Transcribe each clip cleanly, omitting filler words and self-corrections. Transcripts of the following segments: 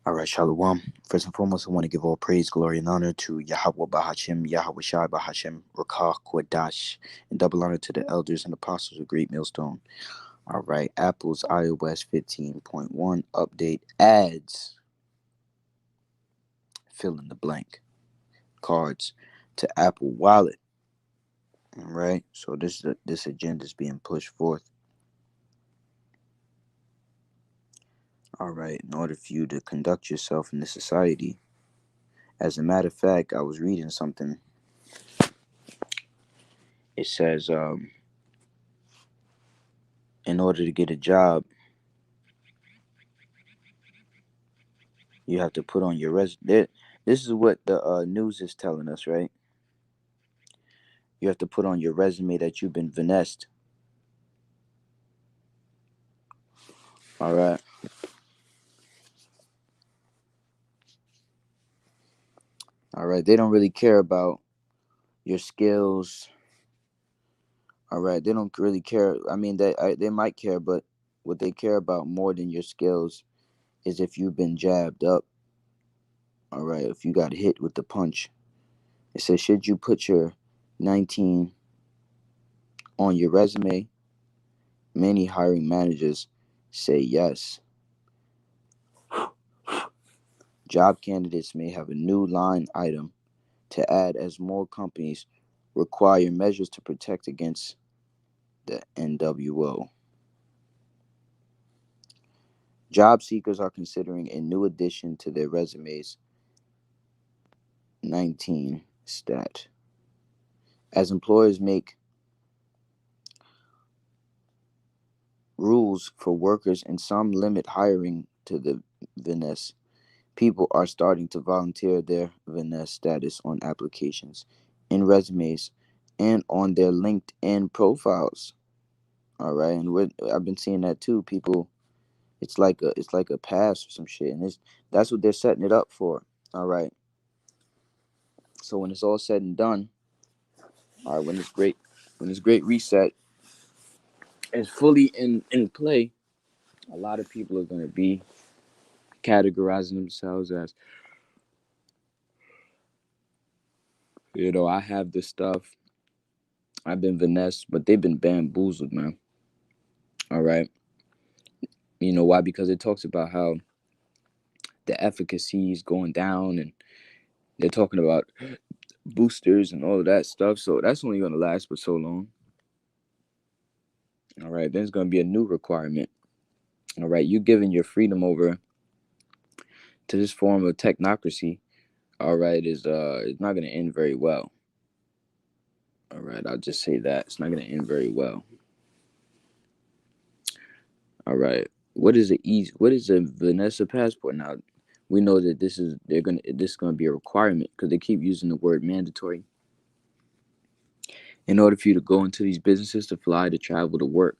All right, Shalom. First and foremost, I want to give all praise, glory, and honor to Yahweh Bahashim, Yahweh Shai Bahashim, Rakah Kodash, and double honor to the elders and apostles of Great Millstone. All right, Apple's iOS 15.1 update adds fill in the blank cards to Apple Wallet. All right, so this agenda is being pushed forth. All right, in order for you to conduct yourself in this society. As a matter of fact, I was reading something. It says, in order to get a job, you have to put on your resume. This is what the news is telling us, right? You have to put on your resume that you've been finessed. All right. All right. They don't really care about your skills. All right. They don't really care. I mean, they might care, but what they care about more than your skills is if you've been jabbed up. All right. If you got hit with the punch. It says, should you put your 19 on your resume? Many hiring managers say yes. Job candidates may have a new line item to add as more companies require measures to protect against the NWO. Job seekers are considering a new addition to their resumes 19 stat. As employers make rules for workers and some limit hiring to the VNS, people are starting to volunteer their VNS status on applications, in resumes, and on their LinkedIn profiles. All right, and I've been seeing that too. People, it's like a pass or some shit, and that's what they're setting it up for. All right. So when it's all said and done, all right, when this great reset is fully in play, a lot of people are gonna be categorizing themselves as, I have this stuff, I've been Vanessa, but they've been bamboozled, man. All right. You know why? Because it talks about how the efficacy is going down, and they're talking about boosters and all of that stuff. So that's only going to last for so long. All right. There's going to be a new requirement. All right. You're giving your freedom over to this form of technocracy. All right. It's not going to end very well. All right. I'll just say that. It's not going to end very well. All right. What is a Vanessa passport? Now, we know that this is gonna be a requirement because they keep using the word mandatory. In order for you to go into these businesses, to fly, to travel, to work.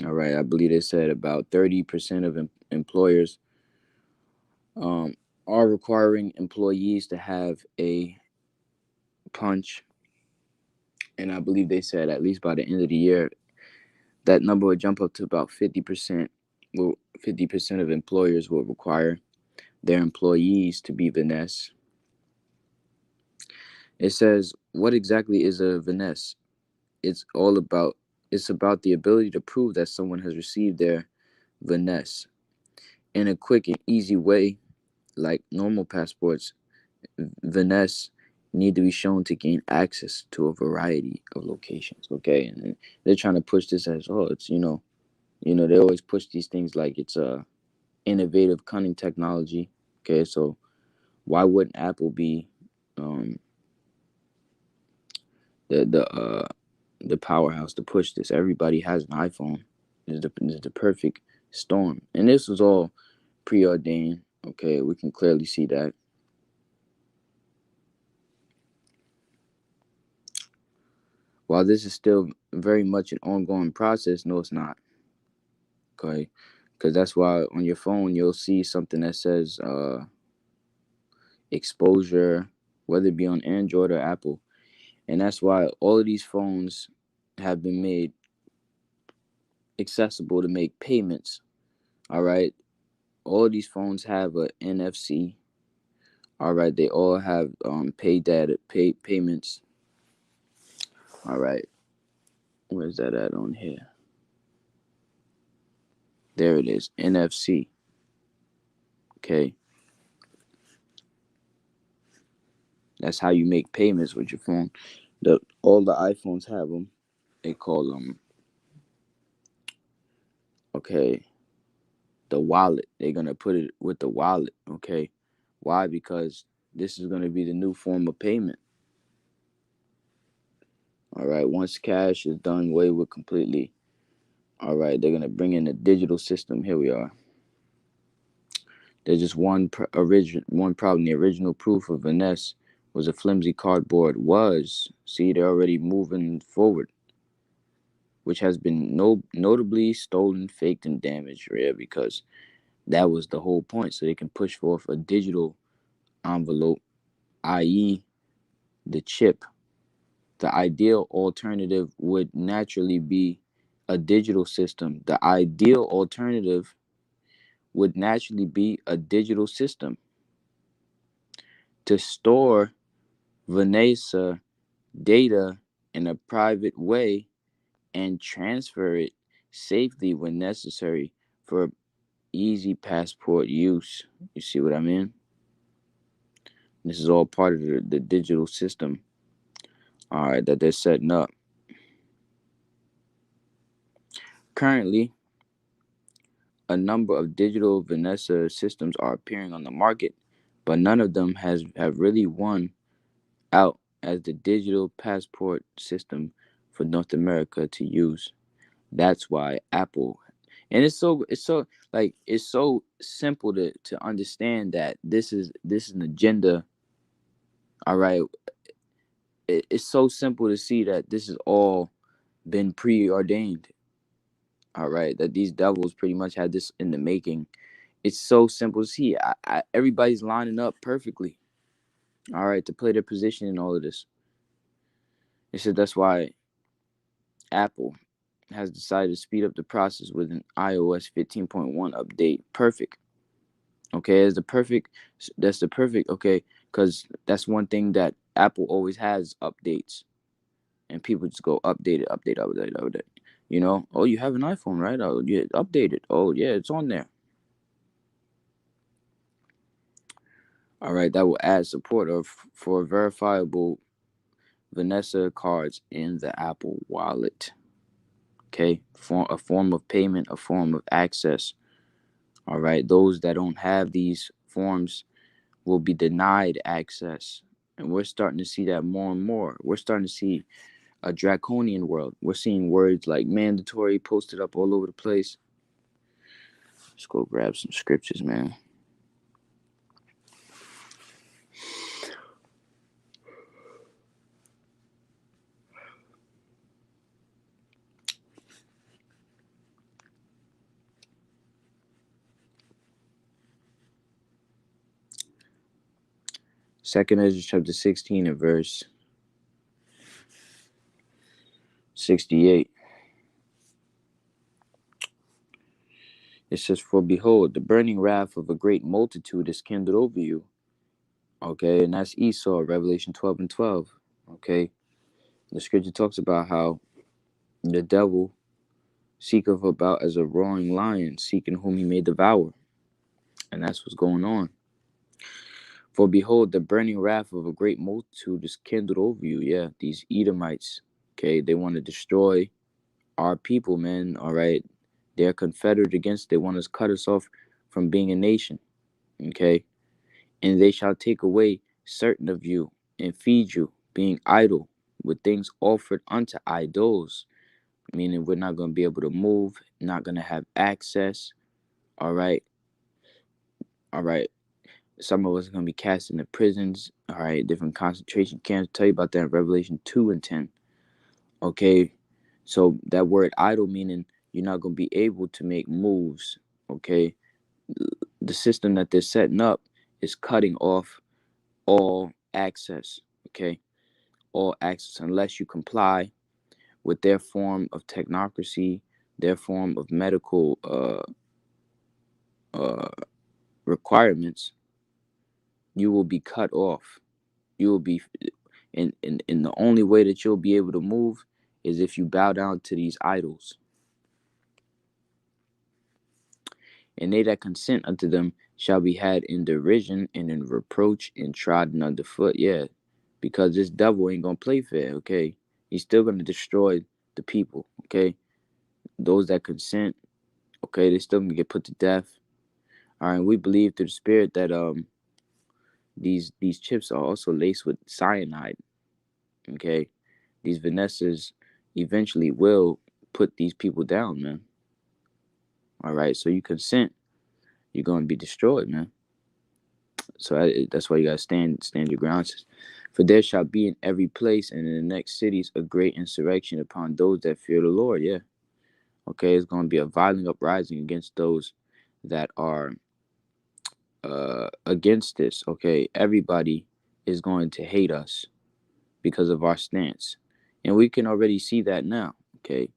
All right, I believe they said about 30% of employers are requiring employees to have a punch, and I believe they said at least by the end of the year, that number would jump up to about 50%. Well, 50% of employers will require their employees to be Vanessa. It says, what exactly is a Vanessa? It's about the ability to prove that someone has received their Vanessa in a quick and easy way, like normal passports. Vanessa need to be shown to gain access to a variety of locations. Okay, and they're trying to push this as, it's they always push these things like it's a innovative, cunning technology. Okay, so why wouldn't Apple be the the uh the powerhouse to push this? Everybody has an iPhone. This is the perfect storm, and this was all preordained. Okay, we can clearly see that. While this is still very much an ongoing process, no, it's not. Okay, because that's why on your phone you'll see something that says exposure, whether it be on Android or Apple, and that's why all of these phones have been made accessible to make payments. All right, all of these phones have a NFC. All right, they all have payments. All right, where's that at on here? There it is, NFC. Okay, that's how you make payments with your phone. All the iPhones have them. They call them, okay, the wallet. They're gonna put it with the wallet. Okay, why? Because this is gonna be the new form of payment. All right, once cash is done away with completely. All right, they're gonna bring in a digital system. Here we are. There's just one problem. The original proof of Vaness was a flimsy cardboard. See, they're already moving forward, which has been notably stolen, faked, and damaged. Yeah, because that was the whole point. So they can push forth a digital envelope, i.e., the chip. The ideal alternative would naturally be a digital system. The ideal alternative would naturally be a digital system to store Vanessa data in a private way and transfer it safely when necessary for easy passport use. You see what I mean? This is all part of the digital system, all right, that they're setting up. Currently, a number of digital Vanessa systems are appearing on the market, but none of them have really won out as the digital passport system for North America to use. That's why Apple, and it's so simple to understand that this is an agenda. All right, it's so simple to see that this has all been preordained. All right, that these devils pretty much had this in the making. It's so simple to see. Everybody's lining up perfectly. All right, to play their position in all of this. They said that's why Apple has decided to speed up the process with an iOS 15.1 update. Perfect. Okay, that's the perfect, okay, because that's one thing that Apple always has updates, and people just go update it, update. Oh, you have an iPhone, right? Oh, yeah, update it. Oh, yeah, it's on there. All right, that will add support for verifiable Vanessa cards in the Apple Wallet. Okay, a form of payment, a form of access. All right, those that don't have these forms will be denied access. And we're starting to see that more and more. We're starting to see a draconian world. We're seeing words like mandatory posted up all over the place. Let's go grab some scriptures, man. Second Ezra chapter 16 and verse 68. It says, "For behold, the burning wrath of a great multitude is kindled over you." Okay, and that's Esau, Revelation 12 and 12. Okay, the scripture talks about how the devil seeketh about as a roaring lion, seeking whom he may devour. And that's what's going on. For behold, the burning wrath of a great multitude is kindled over you. Yeah, these Edomites. Okay, they want to destroy our people, man. All right, they're confederate against. They want to cut us off from being a nation. Okay, and they shall take away certain of you and feed you, being idle with things offered unto idols. Meaning we're not going to be able to move, not going to have access. All right, all right. Some of us are going to be cast into prisons, all right, different concentration camps. I'll tell you about that in Revelation 2 and 10. Okay, so that word idle meaning you're not going to be able to make moves. Okay, the system that they're setting up is cutting off all access. Okay, all access unless you comply with their form of technocracy, their form of medical requirements, you will be cut off. You will be, and the only way that you'll be able to move is if you bow down to these idols. And they that consent unto them shall be had in derision and in reproach and trodden underfoot. Yeah, because this devil ain't gonna play fair. Okay, he's still gonna destroy the people. Okay, those that consent. Okay, they still gonna get put to death. All right, we believe through the spirit that these chips are also laced with cyanide. Okay, these Vanessas eventually will put these people down, man. All right, so you consent, you're gonna be destroyed, man. So that's why you gotta stand your ground. For there shall be in every place and in the next cities a great insurrection upon those that fear the Lord. Yeah, okay, it's gonna be a violent uprising against those that are against this. Okay, everybody is going to hate us because of our stance, and we can already see that now. Okay,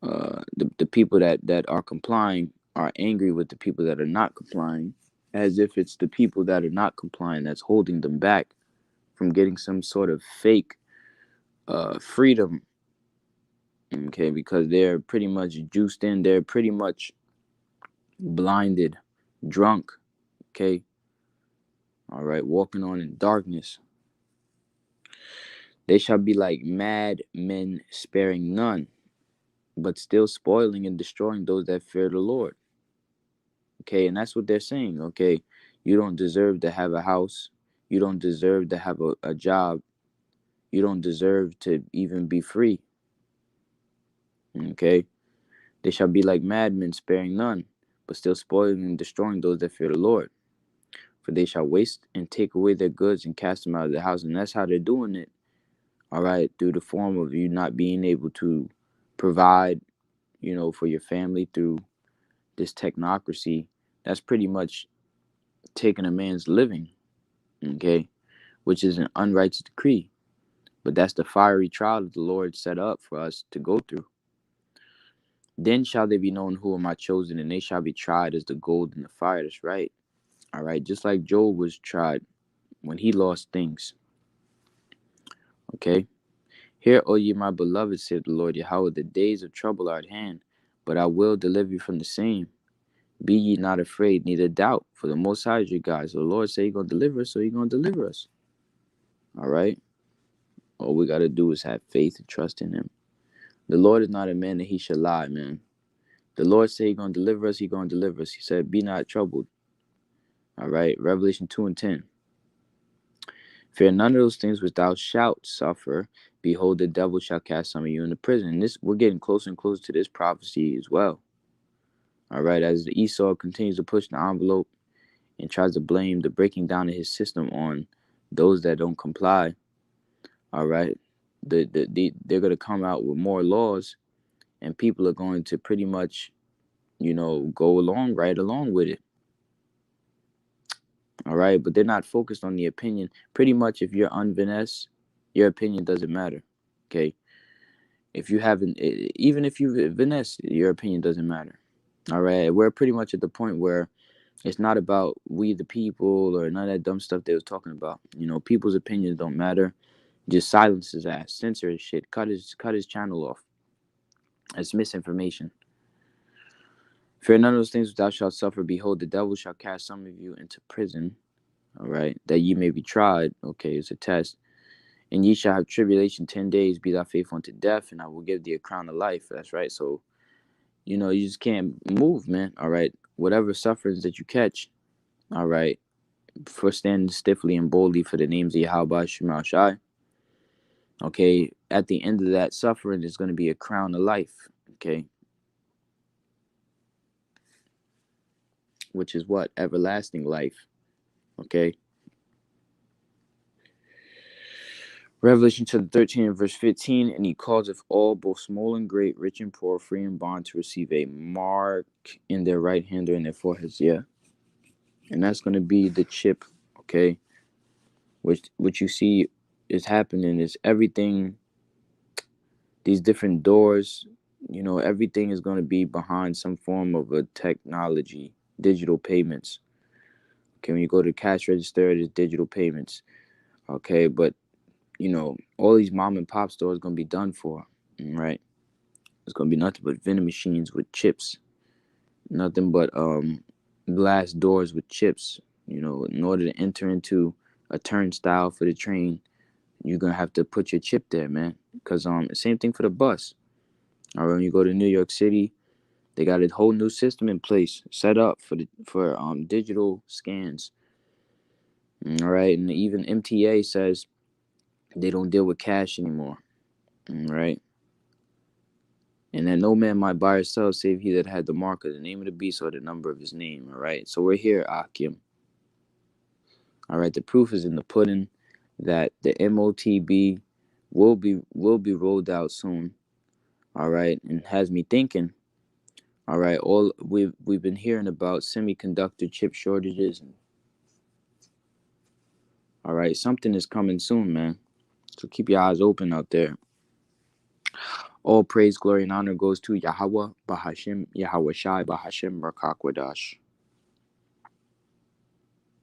the people that are complying are angry with the people that are not complying, as if it's the people that are not complying that's holding them back from getting some sort of fake freedom. Okay, because they're pretty much juiced in, they're pretty much blinded, drunk. Okay, all right, walking on in darkness. They shall be like mad men, sparing none, but still spoiling and destroying those that fear the Lord. Okay, and that's what they're saying. Okay, you don't deserve to have a house. You don't deserve to have a job. You don't deserve to even be free. Okay, they shall be like madmen, sparing none, but still spoiling and destroying those that fear the Lord. For they shall waste and take away their goods and cast them out of the house. And that's how they're doing it. All right, through the form of you not being able to provide, for your family through this technocracy. That's pretty much taking a man's living. Okay, which is an unrighteous decree. But that's the fiery trial that the Lord set up for us to go through. Then shall they be known who are my chosen, and they shall be tried as the gold in the fire. That's right. All right. Just like Job was tried when he lost things. Okay. Hear, O ye my beloved, said the Lord Yahweh, the days of trouble are at hand, but I will deliver you from the same. Be ye not afraid, neither doubt, for the Most High is your God. So the Lord said He's going to deliver us, so He's going to deliver us. All right. All we got to do is have faith and trust in Him. The Lord is not a man that He should lie, man. The Lord said He's going to deliver us, He's going to deliver us. He said, be not troubled. All right. Revelation 2:10. Fear none of those things which thou shalt suffer. Behold, the devil shall cast some of you into prison. We're getting closer and closer to this prophecy as well. All right. As Esau continues to push the envelope and tries to blame the breaking down of his system on those that don't comply. All right. They're going to come out with more laws, and people are going to pretty much, go right along with it. All right, but they're not focused on the opinion. Pretty much, if you're unvinessed, your opinion doesn't matter. Okay, if you haven't, even if you've vinessed, your opinion doesn't matter. All right, we're pretty much at the point where it's not about we the people or none of that dumb stuff they was talking about. People's opinions don't matter. Just silence his ass, censor his shit, cut his channel off. It's misinformation. Fear none of those things which thou shalt suffer. Behold, the devil shall cast some of you into prison. All right, that ye may be tried. Okay, it's a test. And ye shall have tribulation 10 days. Be thou faithful unto death, and I will give thee a crown of life. That's right. So, you just can't move, man. All right. Whatever sufferings that you catch, all right, for standing stiffly and boldly for the names of Yahweh Shema Shai. Okay, at the end of that suffering is going to be a crown of life. Okay, which is what? Everlasting life. Okay. Revelation chapter 13 verse 15, and he causeth all, both small and great, rich and poor, free and bond, to receive a mark in their right hand or in their foreheads. Yeah. And that's going to be the chip. Okay. Which you see is happening is everything, these different doors, everything is going to be behind some form of a technology digital payments. Okay, when you go to cash register, there's digital payments. Okay, but all these mom and pop stores gonna be done for, right? It's gonna be nothing but vending machines with chips, nothing but glass doors with chips. In order to enter into a turnstile for the train, you're gonna have to put your chip there, man. Cause same thing for the bus. All right, when you go to New York City, they got a whole new system in place, set up for digital scans. All right, and even MTA says they don't deal with cash anymore. All right, and that no man might buy or sell save he that had the mark of the name of the beast or the number of his name. All right, so we're here, Akim. All right, the proof is in the pudding that the MOTB will be rolled out soon. All right, and has me thinking. All right, all we've been hearing about semiconductor chip shortages. All right, something is coming soon, man. So keep your eyes open out there. All praise, glory, and honor goes to Yahweh, Bahashim, Yahweh Shai, Bahashim, Rakakwadash.